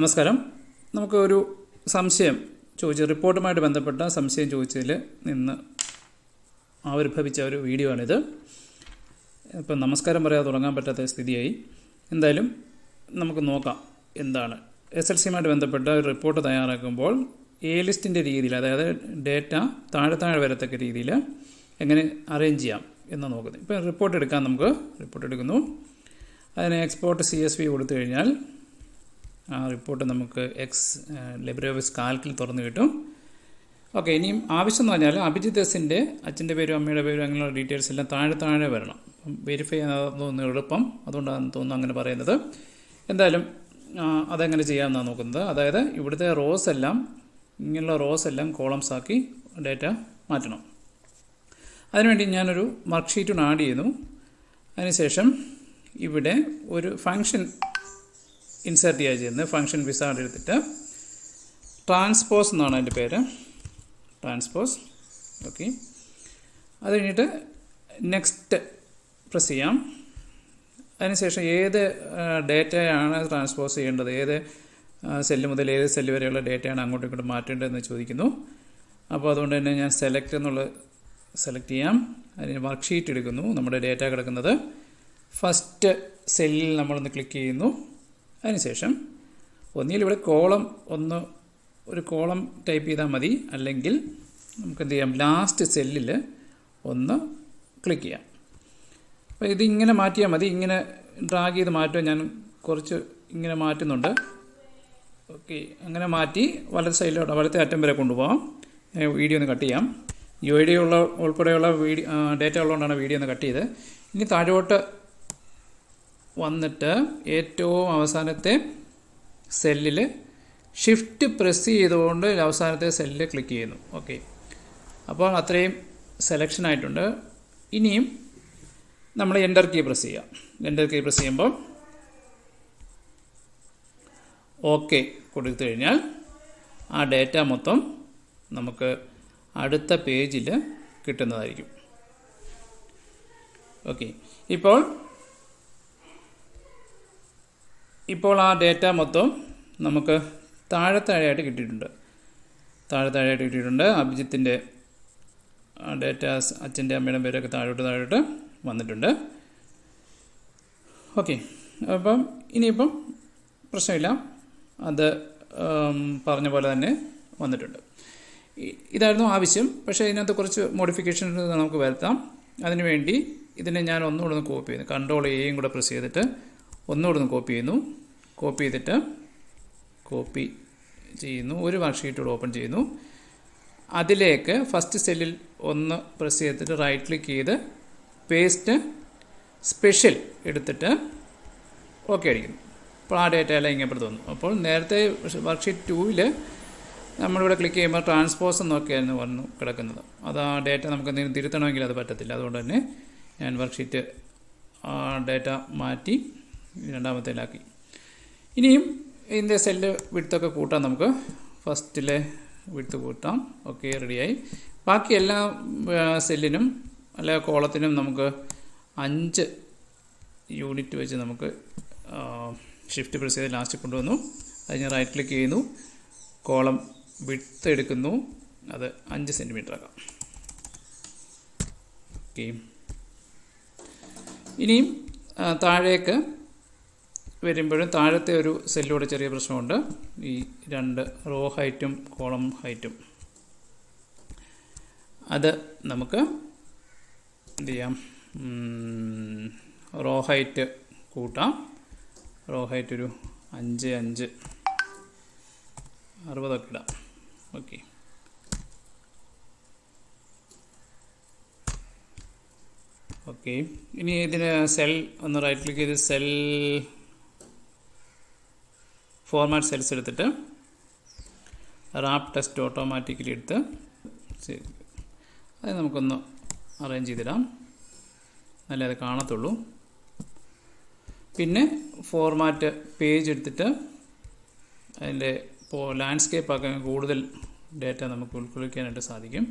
നമസ്കാരം. നമുക്ക് ഒരു സംശയം ചോദിച്ചു, റിപ്പോർട്ടുമായിട്ട് ബന്ധപ്പെട്ട സംശയം ചോദിച്ചതിൽ നിന്ന് ആവിർഭവിച്ച ഒരു വീഡിയോ ആണിത്. ഇപ്പം നമസ്കാരം പറയാതെ തുടങ്ങാൻ പറ്റാത്ത സ്ഥിതിയായി. എന്തായാലും നമുക്ക് നോക്കാം എന്താണ് SLCയുമായിട്ട് ബന്ധപ്പെട്ട ഒരു റിപ്പോർട്ട് തയ്യാറാക്കുമ്പോൾ എ ലിസ്റ്റിൻ്റെ രീതിയിൽ, അതായത് ഡേറ്റ താഴെ വരത്തക്ക രീതിയിൽ എങ്ങനെ അറേഞ്ച് ചെയ്യാം എന്ന് നോക്കുന്നത്. ഇപ്പം റിപ്പോർട്ട് എടുക്കാൻ നമുക്ക് റിപ്പോർട്ട് എടുക്കുന്നു. അതിന് എക്സ്പോർട്ട് CSV കൊടുത്തു കഴിഞ്ഞാൽ ആ റിപ്പോർട്ട് നമുക്ക് LibreOffice കാൽക്കിൽ തുറന്നു കിട്ടും. ഓക്കെ, ഇനിയും ആവശ്യം എന്ന് പറഞ്ഞാൽ അഭിജിത്ത് എസിൻ്റെ അച്ഛൻ്റെ പേരും അമ്മയുടെ പേരും അങ്ങനെയുള്ള ഡീറ്റെയിൽസ് എല്ലാം താഴെ വരണം. അപ്പം വെരിഫൈ ചെയ്യാൻ എളുപ്പം, അതുകൊണ്ടാണെന്ന് തോന്നുന്നു അങ്ങനെ പറയുന്നത്. എന്തായാലും അതെങ്ങനെ ചെയ്യാമെന്നാണ് നോക്കുന്നത്. അതായത് ഇവിടുത്തെ ഇങ്ങനെയുള്ള റോസ് എല്ലാം കോളംസ് ആക്കി ഡേറ്റ മാറ്റണം. അതിനുവേണ്ടി ഞാനൊരു വർക്ക് ഷീറ്റ് ആഡ് ചെയ്യുന്നു. അതിനുശേഷം ഇവിടെ ഒരു ഫംഗ്ഷൻ ഇൻസേർട്ട് ചെയ്യുന്നത്. ഫംഗ്ഷൻ വിസാർഡ് എടുത്തിട്ട് ട്രാൻസ്പോസ് എന്നാണ് അതിൻ്റെ പേര്, ട്രാൻസ്പോസ്. ഓക്കെ, അത് കഴിഞ്ഞിട്ട് നെക്സ്റ്റ് പ്രസ് ചെയ്യാം. അതിനുശേഷം ഏത് ഡേറ്റയാണ് ട്രാൻസ്പോസ് ചെയ്യേണ്ടത്, ഏത് സെല്ല് മുതൽ ഏത് സെല്ല് വരെയുള്ള ഡേറ്റയാണ് അങ്ങോട്ടും ഇങ്ങോട്ടും മാറ്റേണ്ടതെന്ന് ചോദിക്കുന്നു. അപ്പോൾ അതുകൊണ്ട് തന്നെ ഞാൻ സെലക്ട് ചെയ്യാം. അതിന് വർക്ക് ഷീറ്റ് എടുക്കുന്നു. നമ്മുടെ ഡേറ്റ കിടക്കുന്നത് ഫസ്റ്റ് സെല്ലിൽ നമ്മളൊന്ന് ക്ലിക്ക് ചെയ്യുന്നു. അതിനുശേഷം ഒന്നുകിൽ ഇവിടെ ഒരു കോളം ടൈപ്പ് ചെയ്താൽ മതി, അല്ലെങ്കിൽ നമുക്ക് എന്ത് ചെയ്യാം, ലാസ്റ്റ് സെല്ലിൽ ഒന്ന് ക്ലിക്ക് ചെയ്യാം. അപ്പോൾ ഇതിങ്ങനെ മാറ്റിയാൽ മതി. ഇങ്ങനെ ഡ്രാഗ് ചെയ്ത് മാറ്റുക. ഞാൻ കുറച്ച് ഇങ്ങനെ മാറ്റുന്നുണ്ട്. ഓക്കെ, അങ്ങനെ മാറ്റി വലത്തെ അറ്റം വരെ കൊണ്ടുപോകാം. വീഡിയോ ഒന്ന് കട്ട് ചെയ്യാം. ഉൾപ്പെടെയുള്ള ഡേറ്റ ഉള്ളതുകൊണ്ടാണ് വീഡിയോ ഒന്ന് കട്ട് ചെയ്ത്. ഇനി താഴോട്ട് വന്നിട്ട് ഏറ്റവും അവസാനത്തെ സെല്ലിൽ ഷിഫ്റ്റ് പ്രസ് ചെയ്തുകൊണ്ട് അവസാനത്തെ സെല്ലിൽ ക്ലിക്ക് ചെയ്യുന്നു. ഓക്കെ, അപ്പോൾ അത്രയും സെലക്ഷൻ ആയിട്ടുണ്ട്. ഇനിയും നമ്മൾ എൻ്റർ കീ പ്രസ് ചെയ്യാം. എൻ്റർ കീ പ്രസ് ചെയ്യുമ്പോൾ ഓക്കെ കൊടുത്തു കഴിഞ്ഞാൽ ആ ഡേറ്റ മൊത്തം നമുക്ക് അടുത്ത പേജിൽ കിട്ടുന്നതായിരിക്കും. ഓക്കെ, ഇപ്പോൾ ആ ഡേറ്റ മൊത്തം നമുക്ക് താഴെയായിട്ട് കിട്ടിയിട്ടുണ്ട്. അഭിജിത്തിൻ്റെ ഡേറ്റ, അച്ഛൻ്റെ അമ്മയുടെ പേരൊക്കെ താഴോട്ട് വന്നിട്ടുണ്ട്. ഓക്കെ, അപ്പം ഇനിയിപ്പം പ്രശ്നമില്ല, അത് പറഞ്ഞ പോലെ തന്നെ വന്നിട്ടുണ്ട്. ഇതായിരുന്നു ആവശ്യം. പക്ഷേ ഇതിനകത്ത് കുറച്ച് മോഡിഫിക്കേഷൻ നമുക്ക് വരുത്താം. അതിനുവേണ്ടി ഇതിനെ ഞാൻ ഒന്നുകൂടെ ഒന്ന് കോപ്പി ചെയ്യുന്നു. Ctrl A കൂടെ പ്രസ് ചെയ്തിട്ട് ഒന്നുകൂടെ ഒന്ന് കോപ്പി ചെയ്യുന്നു. കോപ്പി ചെയ്യുന്നു. ഒരു വർക്ക് ഷീറ്റ് കൂടെ ഓപ്പൺ ചെയ്യുന്നു. അതിലേക്ക് ഫസ്റ്റ് സെല്ലിൽ ഒന്ന് പ്രസ് ചെയ്തിട്ട് റൈറ്റ് ക്ലിക്ക് ചെയ്ത് പേസ്റ്റ് സ്പെഷ്യൽ എടുത്തിട്ട് ഓക്കെ അടിക്കുന്നു. അപ്പോൾ ആ ഡേറ്റ എല്ലാം ഇങ്ങനെ തോന്നുന്നു. അപ്പോൾ നേരത്തെ വർക്ക് ഷീറ്റ് 2 നമ്മളിവിടെ ക്ലിക്ക് ചെയ്യുമ്പോൾ ട്രാൻസ്പോസ് എന്നൊക്കെയായിരുന്നു വന്നു കിടക്കുന്നത്. അത് ആ ഡേറ്റ നമുക്ക് എന്തെങ്കിലും തിരുത്തണമെങ്കിൽ അത് പറ്റത്തില്ല. അതുകൊണ്ട് തന്നെ ഞാൻ വർക്ക് ഷീറ്റ് ആ ഡേറ്റ മാറ്റി രണ്ടാമത്തേലാക്കി. ഇനിയും ഇതിൻ്റെ സെല്ല് വിഡ്ത്തൊക്കെ കൂട്ടാം. നമുക്ക് ഫസ്റ്റിലെ വിഡ്ത്ത് കൂട്ടാം. ഓക്കെ, റെഡിയായി. ബാക്കി എല്ലാ സെല്ലിനും അല്ലെ കോളത്തിനും നമുക്ക് 5 യൂണിറ്റ് വെച്ച് നമുക്ക് ഷിഫ്റ്റ് പ്രസ് ചെയ്ത് ലാസ്റ്റ് കൊണ്ടുവന്നു. അത് ഞാൻ റൈറ്റ് ക്ലിക്ക് ചെയ്യുന്നു. കോളം വിഡ്ത്ത് എടുക്കുന്നു. അത് 5 സെൻറ്റിമീറ്റർ ആക്കാം. ഓക്കെ, ഇനിയും താഴേക്ക് വരുമ്പോഴും താഴത്തെ ഒരു സെല്ലോടെ ചെറിയ പ്രശ്നമുണ്ട്. ഈ 2 റോ ഹൈറ്റും കോളം ഹൈറ്റും അത് നമുക്ക് എന്ത് ചെയ്യാം, റോ ഹൈറ്റ് കൂട്ടാം. റോ ഹൈറ്റ് ഒരു 5 60 ഇടാം. ഓക്കെ, ഇനി ഇതിന് സെൽ ഒന്ന് റൈറ്റ് ക്ലിക്ക് ചെയ്ത് ഫോർമാറ്റ് സെൽസ് എടുത്തിട്ട് റാപ്പ് ടെസ്റ്റ് ഓട്ടോമാറ്റിക്കലി എടുത്ത് അത് നമുക്കൊന്ന് അറേഞ്ച് ചെയ്തിടാം, നല്ല അത് കാണത്തുള്ളൂ. പിന്നെ ഫോർമാറ്റ് പേജ് എടുത്തിട്ട് അതിൻ്റെ ലാൻഡ്സ്കേപ്പ് ആക്കാൻ കൂടുതൽ ഡേറ്റ നമുക്ക് ഉൾക്കൊള്ളിക്കാനായിട്ട് സാധിക്കും.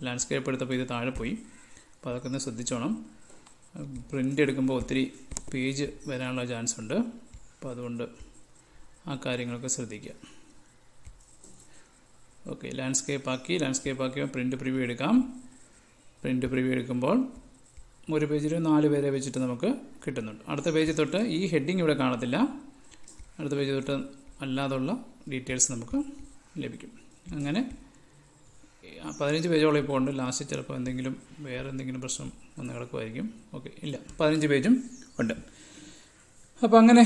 ലാൻഡ്സ്കേപ്പ് എടുത്തപ്പോൾ ഇത് താഴെ പോയി. അപ്പോൾ അതൊക്കെ ഒന്ന് ശ്രദ്ധിച്ചോണം. പ്രിൻ്റ് എടുക്കുമ്പോൾ ഒത്തിരി പേജ് വരാനുള്ള ചാൻസ് ഉണ്ട്. അപ്പോൾ അതുകൊണ്ട് ആ കാര്യങ്ങളൊക്കെ ശ്രദ്ധിക്കുക. ഓക്കെ, ലാൻഡ്സ്കേപ്പ് ആക്കിയോ പ്രിൻ്റ് പ്രിവ്യൂ എടുക്കാം. പ്രിൻ്റ് പ്രിവ്യൂ എടുക്കുമ്പോൾ ഒരു പേജിൽ 4 പേരെ വെച്ചിട്ട് നമുക്ക് കിട്ടുന്നുണ്ട്. അടുത്ത പേജ് തൊട്ട് ഈ ഹെഡിങ് ഇവിടെ കാണത്തില്ല. അടുത്ത പേജ് തൊട്ട് അല്ലാതുള്ള ഡീറ്റെയിൽസ് നമുക്ക് ലഭിക്കും. അങ്ങനെ 15 പേജോളം ഇപ്പോൾ ഉണ്ട്. ലാസ്റ്റ് ചിലപ്പോൾ വേറെ എന്തെങ്കിലും പ്രശ്നം വന്ന് കിടക്കുമായിരിക്കും. ഓക്കെ, ഇല്ല, 15 പേജും ഉണ്ട്. അപ്പോൾ അങ്ങനെ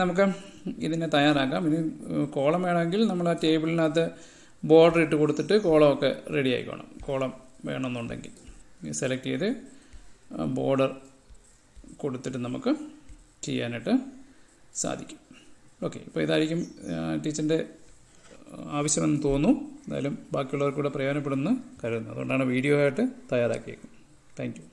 നമുക്ക് ഇതിനെ തയ്യാറാക്കാം. ഇനി കോളം വേണമെങ്കിൽ നമ്മൾ ആ ടേബിളിനകത്ത് ബോർഡർ ഇട്ട് കൊടുത്തിട്ട് കോളമൊക്കെ റെഡി ആയിക്കോണം. കോളം വേണമെന്നുണ്ടെങ്കിൽ സെലക്ട് ചെയ്ത് ബോർഡർ കൊടുത്തിട്ട് നമുക്ക് ചെയ്യാനായിട്ട് സാധിക്കും. ഓക്കെ, ഇപ്പോൾ ഇതായിരിക്കും ടീച്ചറിൻ്റെ ആവശ്യമെന്ന് തോന്നുന്നു. എന്തായാലും ബാക്കിയുള്ളവർക്കൂടെ പ്രയോജനപ്പെടുമെന്ന് കരുതുന്നു. അതുകൊണ്ടാണ് വീഡിയോ ആയിട്ട് തയ്യാറാക്കിയേക്കുന്നത്. Thank you.